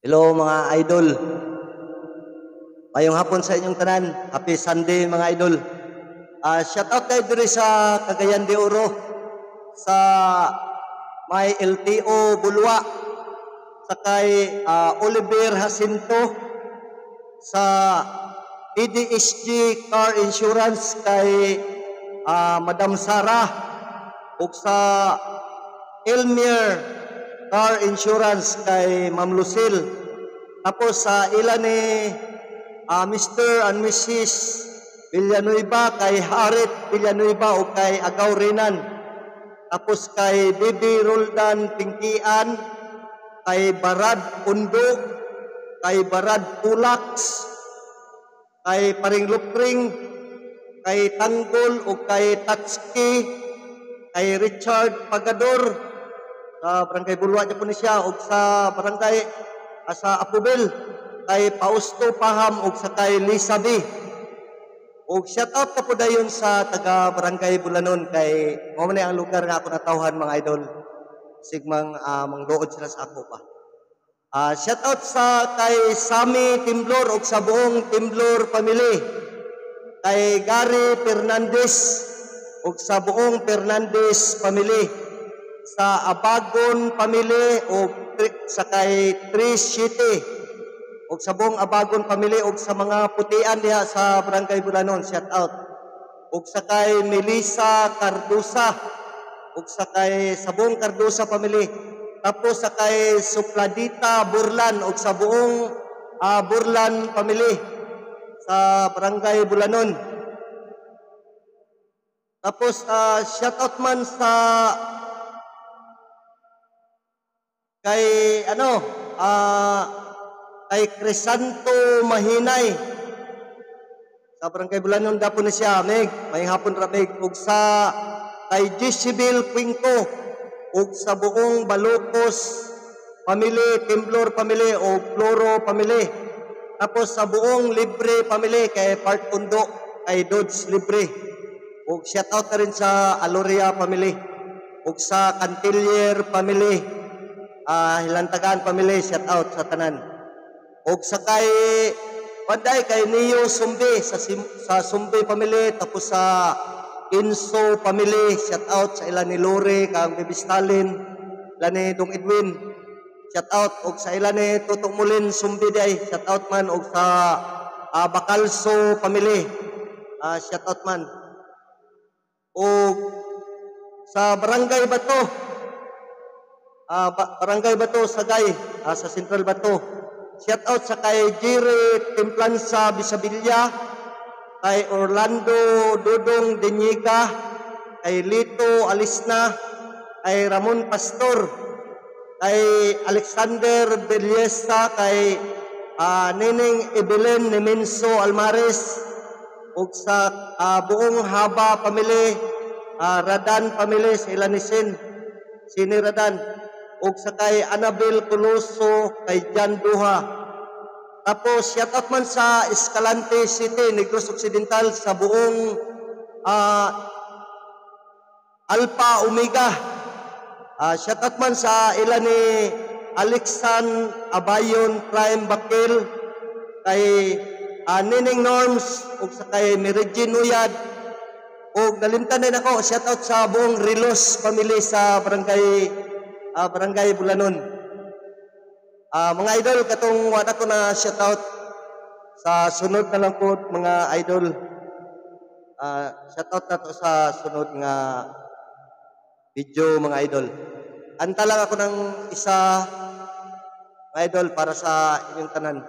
Hello mga idol. Mayong hapon sa inyong tanan. Happy Sunday mga idol. Shout out tayo diri sa Cagayan de Oro sa may LTO Bulwa sa kay Oliver Jacinto sa PDSG Car Insurance kay Madam Sara ug sa Elmer Car Insurance kay Ma'am Lucille. Tapos sa ilan ni Mr. and Mrs. Villanueva kay Harit Villanueva o kay Agaw Renan. Tapos kay Bibi Roldan Pingkian, kay Barad Undo, kay Barad Pulax, kay Paring Lupring, kay Tanggol o kay Tatski, kay Richard Pagador, sa Barangay Bulwa niya po siya, o sa Barangay sa Apubel, kay Pausto Paham o sa kay Lisa B. O shout out ka po dayon sa taga Barangay Bulanon kay mo man ang lugar nga ako natawhan mga idol. Sigmang mangluod sila sa ako pa. Shout out sa kay Sami Timblor o sa buong Timblor family. Kay Gary Fernandez o sa buong Fernandez family. Sa Abagon family o sa kay Trish City. O sa buong Abagon family o sa mga putian diha sa Barangay Bulanon, shout out. O sa kay Melissa Cardosa o sa kay sa buong Cardosa family. Tapos sa kay Supladita Burlan o sa buong Burlan family sa Barangay Bulanon. Tapos shout out man sa kay kay Crisanto Mahinay sa Barangay Bulanon dapo na siya may hapon ra ug sa kay Jezebel Quinto ug sa buong Balocos family, Timblor family o Floro family. Tapos sa buong Libre family kay Part Undo, kay Dodge Libre. Ug shout out na rin sa Aloria family ug sa Cantilier family, Hilantagan family, shout out sa tanan. O sa kay Panday kay Neo Sumbi sa Sumbi family, tapos sa Inso family, shout out sa ilan ni Lore kang Baby Stalin, ilan ni Dong Edwin, shout out. O sa ilan ni Tutok Mulin Sumbi day, shout out man. O sa Bacalso family, shout out man. O sa Barangay Bato, Barangay Bato Sagay, sa Central Bato. Shout out sa kay Jerry Templanza Bisabilla, kay Orlando Dodong Deñiga, kay Lito Alisna, kay Ramon Pastor, kay Alexander Bellesa, kay Nining Evelyn Nemenso Almares, ug sa buong Haba family, Radan family sa Ilanisin, Sini Radan. O sa kay Annabel Coloso, kay Jan Duha. Tapos shout out man sa Escalante City, Negros Occidental, sa buong Alpha Omega. Shout out man sa ilan ni Alexan Abayon Prime Bakil, kay Nining Norms o sa kay Meregin Uyad. O nalimtan din ako, shout out sa buong Rilos family sa Barangay Bulanon. Mga idol, katong wala ko na shout out sa sunod na lang po mga idol. Shout out na to sa sunod nga video mga idol. Anta lang ako ng isa mga idol para sa inyong tanan.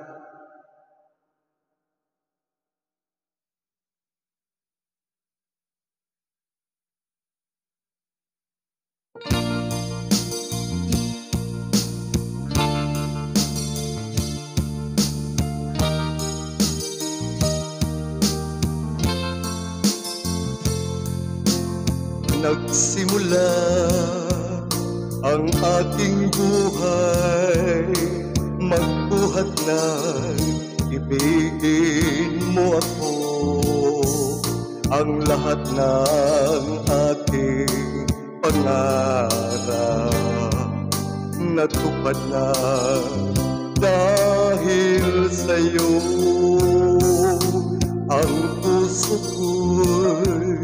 Nagsimula ang ating buhay, magbuhat na ibigin mo ako. Ang lahat ng ating pangarap natupad na sa'yo ang puso ko'y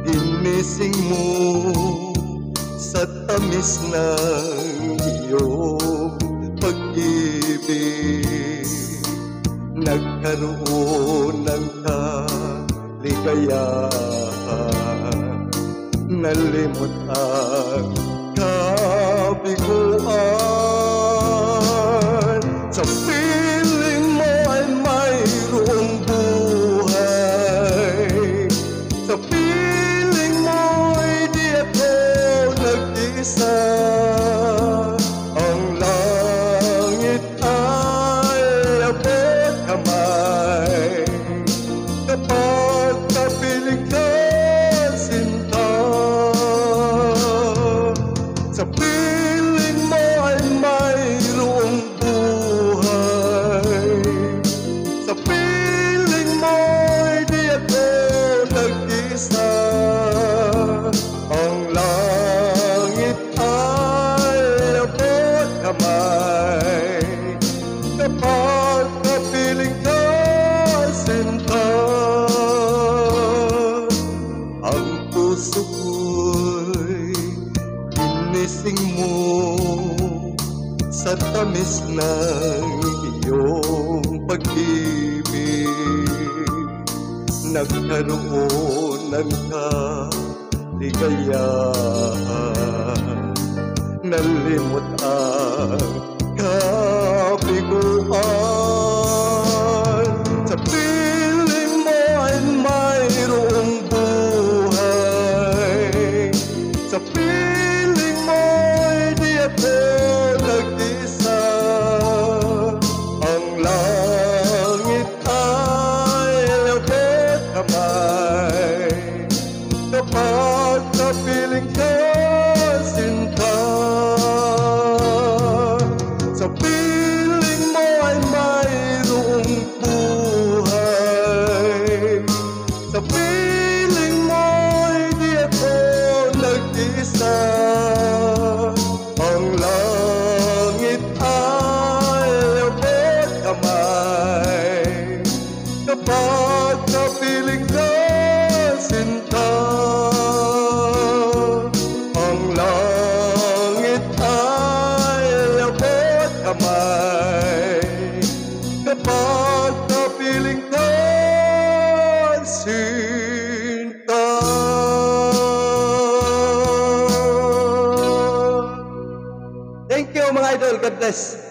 ginising mo sa tamis ng iyong pag-ibig. Nagkaroon ng kaligayahan, nalimot ang kabiguan. Sa piling mo ay mayroong buhay, sa piling mo ay di ako nag-isa. Ang langit ay abot kamay kapag kapiling ka, sinta. Sa piling mo ay mayroong buhay, sa piling mo ay di ako nag-isa. Ang langit ay abot kamay kapag kapiling ka, sinta. Ang puso ko'y ginising mo sa tamis ng iyong pag-ibig. Nagkaroon ng kaligayahan, nalimot ang kabiguan. Sa piling mo ay mayroong buhay, sa piling mo ay di ako nag-isa. Ang langit ay abot kamay kapag kapiling ka, sinta. Sa piling mo ay mayroong buhay, sa piling mo ay di ako nag-isa. Ang langit ay abot kamay kapag kapiling ka, sinta. Ang langit ay abot kamay kapag kapiling ka, sinta. Thank you mga idol. God bless.